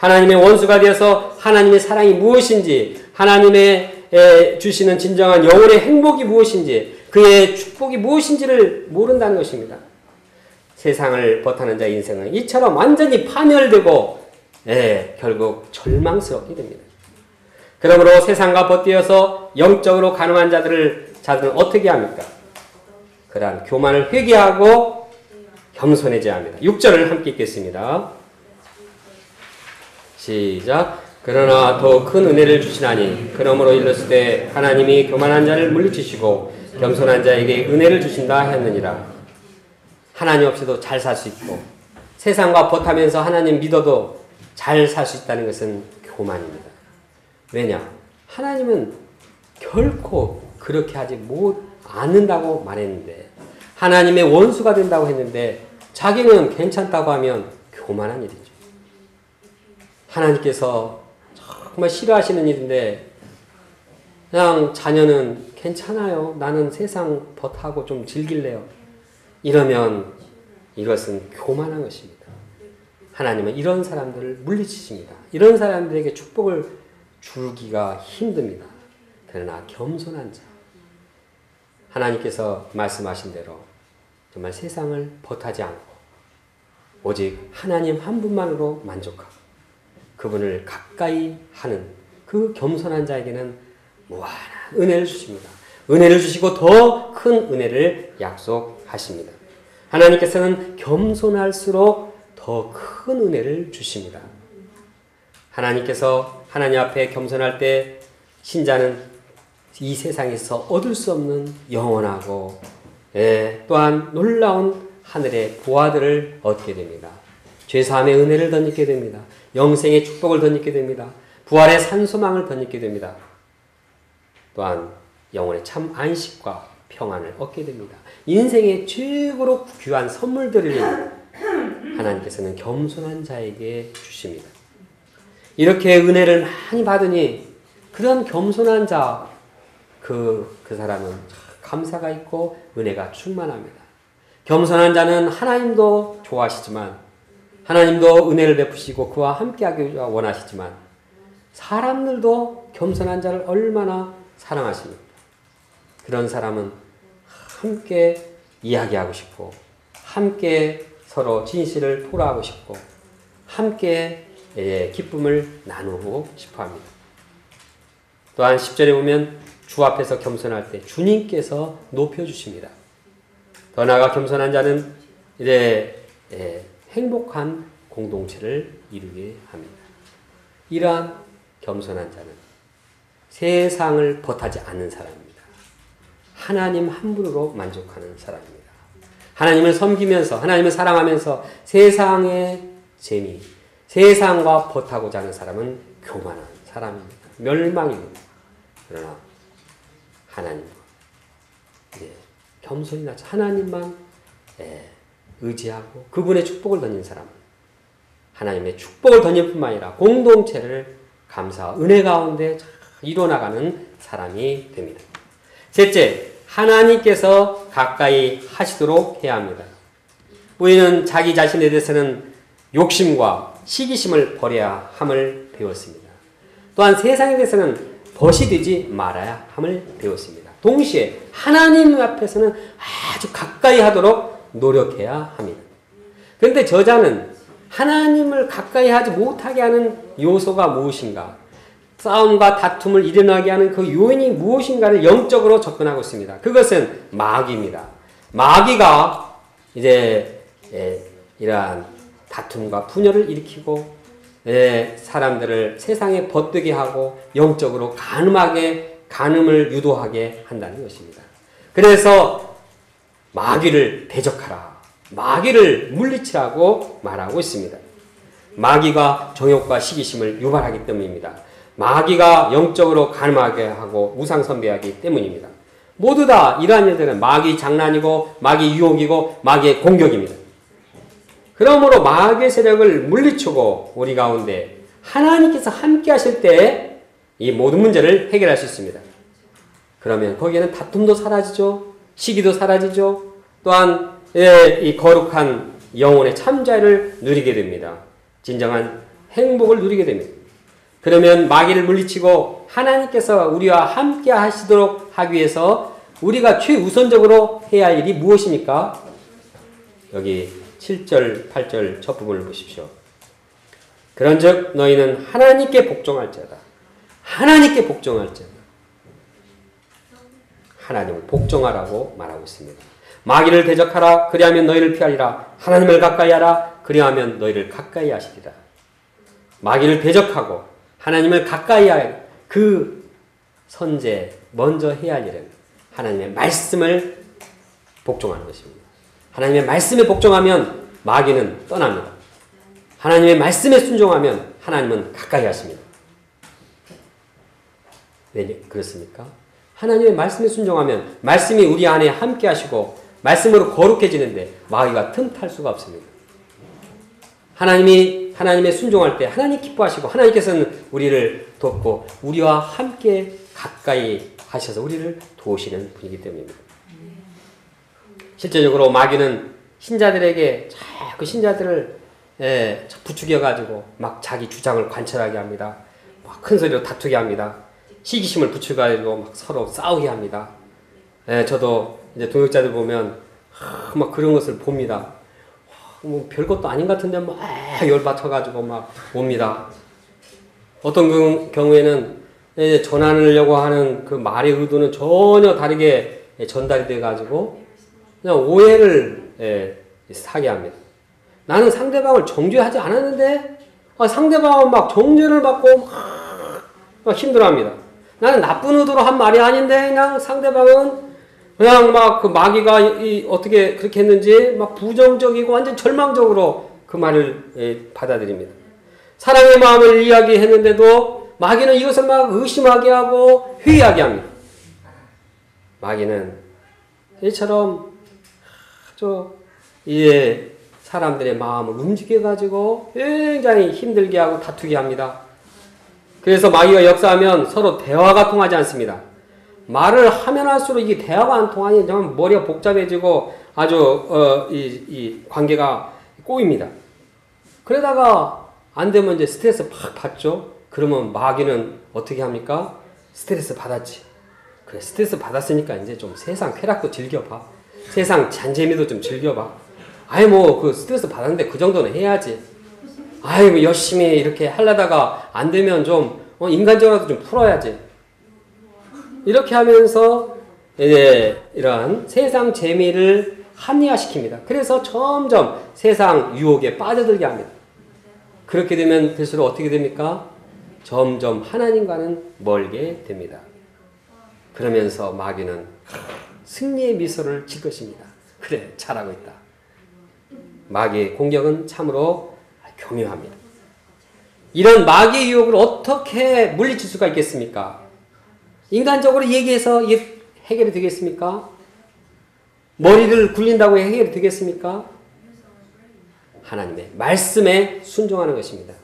하나님의 원수가 되어서 하나님의 사랑이 무엇인지, 하나님의 주시는 진정한 영혼의 행복이 무엇인지, 그의 축복이 무엇인지를 모른다는 것입니다. 세상을 버타는 자의 인생은 이처럼 완전히 파멸되고 결국 절망스럽게 됩니다. 그러므로 세상과 버티어서 영적으로 가늠한 자들은 어떻게 합니까? 그러한 교만을 회개하고 겸손해져야 합니다. 6절을 함께 읽겠습니다. 시작. 그러나 더 큰 은혜를 주시나니 그러므로 일렀을 하나님이 교만한 자를 물리치시고 겸손한 자에게 은혜를 주신다 했느니라. 하나님 없이도 잘 살 수 있고 세상과 버타면서 하나님 믿어도 잘 살 수 있다는 것은 교만입니다. 왜냐? 하나님은 결코 그렇게 하지 않는다고 말했는데, 하나님의 원수가 된다고 했는데 자기는 괜찮다고 하면 교만한 일이죠. 하나님께서 정말 싫어하시는 일인데 그냥 자녀는 괜찮아요, 나는 세상 버하고 좀 즐길래요, 이러면 이것은 교만한 것입니다. 하나님은 이런 사람들을 물리치십니다. 이런 사람들에게 축복을 주기가 힘듭니다. 그러나 겸손한 자, 하나님께서 말씀하신 대로 정말 세상을 버하지 않고 오직 하나님 한 분만으로 만족하고 그분을 가까이 하는 그 겸손한 자에게는 무한한 은혜를 주십니다. 은혜를 주시고 더 큰 은혜를 약속하십니다. 하나님께서는 겸손할수록 더 큰 은혜를 주십니다. 하나님께서 하나님 앞에 겸손할 때 신자는 이 세상에서 얻을 수 없는 영원하고 또한 놀라운 하늘의 보화들을 얻게 됩니다. 죄사함의 은혜를 덧입게 됩니다. 영생의 축복을 덧입게 됩니다. 부활의 산소망을 덧입게 됩니다. 또한 영혼의 참 안식과 평안을 얻게 됩니다. 인생의 최고로 귀한 선물들을 하나님께서는 겸손한 자에게 주십니다. 이렇게 은혜를 많이 받으니 그런 겸손한 자, 그 사람은 감사가 있고 은혜가 충만합니다. 겸손한 자는 하나님도 좋아하시지만, 하나님도 은혜를 베푸시고 그와 함께하기 원하시지만, 사람들도 겸손한 자를 얼마나 사랑하십니까? 그런 사람은 함께 이야기하고 싶고, 함께 서로 진실을 토로하고 싶고, 함께 기쁨을 나누고 싶어 합니다. 또한 10절에 보면 주 앞에서 겸손할 때 주님께서 높여주십니다. 더 나아가 겸손한 자는 이제 행복한 공동체를 이루게 합니다. 이러한 겸손한 자는 세상을 버타지 않는 사람입니다. 하나님 한 분으로 만족하는 사람입니다. 하나님을 섬기면서, 하나님을 사랑하면서 세상의 재미, 세상과 버타고자 하는 사람은 교만한 사람입니다. 멸망입니다. 그러나 하나님, 겸손히 낮춰 하나님만 의지하고 그분의 축복을 던진 사람은 하나님의 축복을 던질 뿐만 아니라 공동체를 감사와 은혜 가운데 이뤄나가는 사람이 됩니다. 셋째, 하나님께서 가까이 하시도록 해야 합니다. 우리는 자기 자신에 대해서는 욕심과 시기심을 버려야 함을 배웠습니다. 또한 세상에 대해서는 벗이 되지 말아야 함을 배웠습니다. 동시에 하나님 앞에서는 아주 가까이 하도록 노력해야 합니다. 그런데 저자는 하나님을 가까이 하지 못하게 하는 요소가 무엇인가, 싸움과 다툼을 일어나게 하는 그 요인이 무엇인가를 영적으로 접근하고 있습니다. 그것은 마귀입니다. 마귀가 이제 이러한 다툼과 분열을 일으키고 사람들을 세상에 버티게 하고 영적으로 간음을 유도하게 한다는 것입니다. 그래서 마귀를 대적하라, 마귀를 물리치라고 말하고 있습니다. 마귀가 정욕과 시기심을 유발하기 때문입니다. 마귀가 영적으로 간음하게 하고 우상숭배하기 때문입니다. 모두 다 이러한 일들은 마귀 장난이고 마귀 유혹이고 마귀의 공격입니다. 그러므로 마귀의 세력을 물리치고 우리 가운데 하나님께서 함께 하실 때 이 모든 문제를 해결할 수 있습니다. 그러면 거기에는 다툼도 사라지죠. 시기도 사라지죠. 또한 이 거룩한 영혼의 참자를 누리게 됩니다. 진정한 행복을 누리게 됩니다. 그러면 마귀를 물리치고 하나님께서 우리와 함께 하시도록 하기 위해서 우리가 최우선적으로 해야 할 일이 무엇입니까? 여기 7절, 8절 첫 부분을 보십시오. 그런즉 너희는 하나님께 복종할지어다. 하나님께 복종할지어다. 하나님을 복종하라고 말하고 있습니다. 마귀를 대적하라. 그리하면 너희를 피하리라. 하나님을 가까이 하라. 그리하면 너희를 가까이 하시리라. 마귀를 대적하고 하나님을 가까이 할 그 선제 먼저 해야 할 일은 하나님의 말씀을 복종하는 것입니다. 하나님의 말씀에 복종하면 마귀는 떠납니다. 하나님의 말씀에 순종하면 하나님은 가까이 하십니다. 왜 그렇습니까? 하나님의 말씀에 순종하면 말씀이 우리 안에 함께 하시고 말씀으로 거룩해지는데 마귀가 틈탈 수가 없습니다. 하나님의 순종할 때 하나님 기뻐하시고 하나님께서는 우리를 돕고 우리와 함께 가까이 하셔서 우리를 도우시는 분이기 때문입니다. 실제적으로 마귀는 신자들에게 자꾸 신자들을 부추겨가지고 막 자기 주장을 관철하게 합니다. 막 큰 소리로 다투게 합니다. 시기심을 부추겨가지고 막 서로 싸우게 합니다. 저도 이제 동역자들 보면 막 그런 것을 봅니다. 뭐 별것도 아닌 것 같은데 막 열받쳐가지고 막 옵니다. 어떤 경우에는 전하려고 하는 그 말의 의도는 전혀 다르게 전달이 돼가지고 그냥 오해를 사게 합니다. 나는 상대방을 정죄하지 않았는데 상대방은 막 정죄를 받고 막 힘들어합니다. 나는 나쁜 의도로 한 말이 아닌데 그냥 상대방은 그냥 막 그 마귀가 어떻게 그렇게 했는지 막 부정적이고 완전 절망적으로 그 말을 받아들입니다. 사랑의 마음을 이야기했는데도 마귀는 이것을 막 의심하게 하고 회의하게 합니다. 마귀는 이처럼 아주 사람들의 마음을 움직여가지고 굉장히 힘들게 하고 다투게 합니다. 그래서 마귀가 역사하면 서로 대화가 통하지 않습니다. 말을 하면 할수록 이게 대화가 안 통하니 정말 머리가 복잡해지고 아주 이 관계가 꼬입니다. 그러다가 안 되면 이제 스트레스 팍 받죠. 그러면 마귀는 어떻게 합니까? 스트레스 받았지. 그래 스트레스 받았으니까 이제 좀 세상 쾌락도 즐겨봐. 세상 잔재미도 좀 즐겨봐. 아이 뭐 그 스트레스 받았는데 그 정도는 해야지. 아이 뭐 열심히 이렇게 하려다가 안 되면 좀 인간적으로도 좀 풀어야지. 이렇게 하면서 이러한 세상 재미를 합리화시킵니다. 그래서 점점 세상 유혹에 빠져들게 합니다. 그렇게 되면 될수록 어떻게 됩니까? 점점 하나님과는 멀게 됩니다. 그러면서 마귀는 승리의 미소를 질 것입니다. 그래 잘하고 있다. 마귀의 공격은 참으로 교묘합니다. 이런 마귀의 유혹을 어떻게 물리칠 수가 있겠습니까? 인간적으로 얘기해서 이게 해결이 되겠습니까? 머리를 굴린다고 해결이 되겠습니까? 하나님의 말씀에 순종하는 것입니다.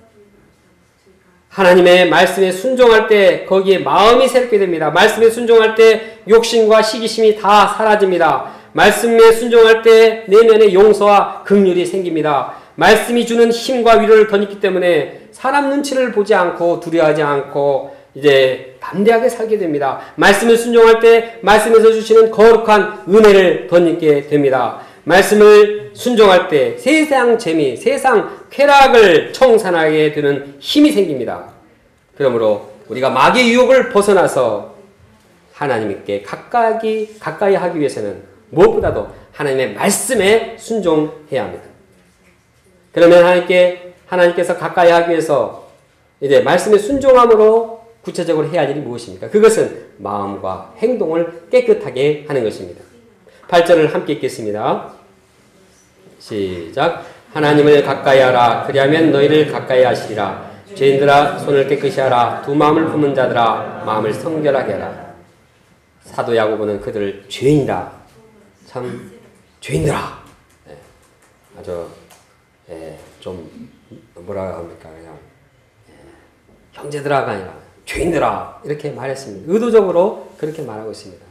하나님의 말씀에 순종할 때 거기에 마음이 새롭게 됩니다. 말씀에 순종할 때 욕심과 시기심이 다 사라집니다. 말씀에 순종할 때 내면의 용서와 긍휼이 생깁니다. 말씀이 주는 힘과 위로를 덧입기 때문에 사람 눈치를 보지 않고 두려워하지 않고 이제 담대하게 살게 됩니다. 말씀을 순종할 때 말씀에서 주시는 거룩한 은혜를 덧입게 됩니다. 말씀을 순종할 때 세상 재미, 세상 쾌락을 청산하게 되는 힘이 생깁니다. 그러므로 우리가 마귀의 유혹을 벗어나서 하나님께 가까이 하기 위해서는 무엇보다도 하나님의 말씀에 순종해야 합니다. 그러면 하나님께서 가까이 하기 위해서 이제 말씀에 순종함으로 구체적으로 해야 할 일이 무엇입니까? 그것은 마음과 행동을 깨끗하게 하는 것입니다. 8절을 함께 읽겠습니다. 시작. 하나님을 가까이 하라. 그리하면 너희를 가까이 하시리라. 죄인들아 손을 깨끗이 하라. 두 마음을 품은 자들아 마음을 성결하게 하라. 사도 야고보는 그들을 죄인이라. 참 죄인들아. 아주 좀 뭐라 합니까? 그냥 형제들아가 아니라 죄인들아 이렇게 말했습니다. 의도적으로 그렇게 말하고 있습니다.